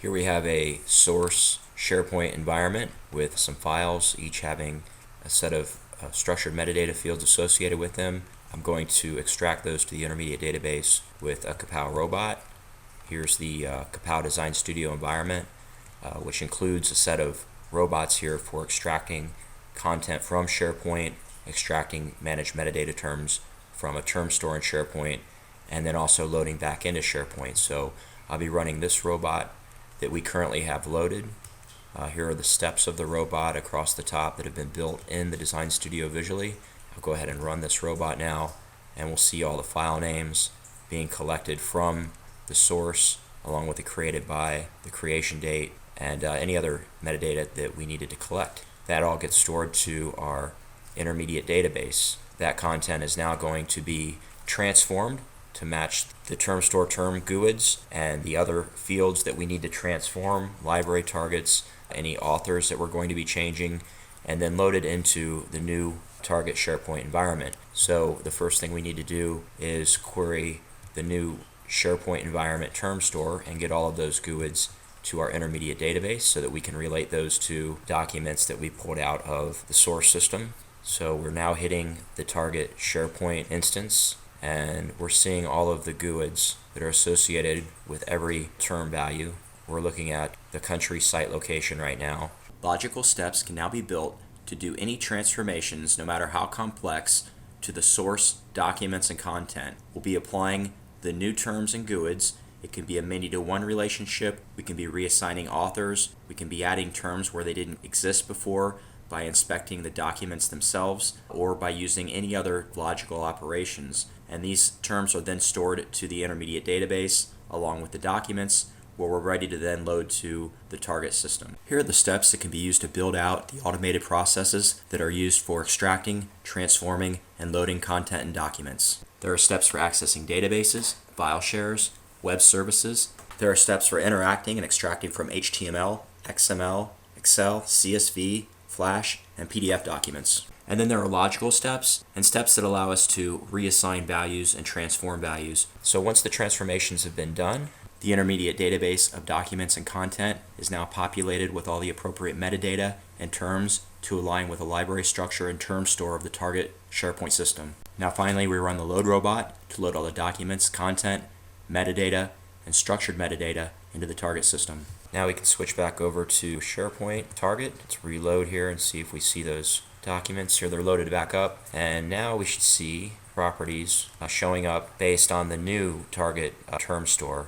Here we have a source SharePoint environment with some files, each having a set of structured metadata fields associated with them. I'm going to extract those to the intermediate database with a Kapow robot. Here's the Kapow Design Studio environment, which includes a set of robots here for extracting content from SharePoint, extracting managed metadata terms from a term store in SharePoint, and then also loading back into SharePoint. So I'll be running this robot that we currently have loaded. Here are the steps of the robot across the top that have been built in the Design Studio visually. I'll go ahead and run this robot now, and we'll see all the file names being collected from the source, along with the created by, the creation date, and any other metadata that we needed to collect. That all gets stored to our intermediate database. That content is now going to be transformed to match the term store term GUIDs and the other fields that we need to transform, library targets, any authors that we're going to be changing, and then loaded into the new target SharePoint environment. So the first thing we need to do is query the new SharePoint environment term store and get all of those GUIDs to our intermediate database so that we can relate those to documents that we pulled out of the source system. So we're now hitting the target SharePoint instance, and we're seeing all of the GUIDs that are associated with every term value. We're looking at the country site location right now. Logical steps can now be built to do any transformations, no matter how complex, to the source documents and content. We'll be applying the new terms and GUIDs. It can be a many-to-one relationship. We can be reassigning authors. We can be adding terms where they didn't exist before by inspecting the documents themselves or by using any other logical operations. And these terms are then stored to the intermediate database along with the documents, where we're ready to then load to the target system. Here are the steps that can be used to build out the automated processes that are used for extracting, transforming, and loading content and documents. There are steps for accessing databases, file shares, web services. There are steps for interacting and extracting from HTML, XML, Excel, CSV, Flash, and PDF documents. And then there are logical steps and steps that allow us to reassign values and transform values. So once the transformations have been done, the intermediate database of documents and content is now populated with all the appropriate metadata and terms to align with the library structure and term store of the target SharePoint system. Now finally, we run the load robot to load all the documents, content, metadata, and structured metadata into the target system. Now we can switch back over to SharePoint target. Let's reload here and see if we see those documents. Here they're loaded back up, and now we should see properties showing up based on the new target term store.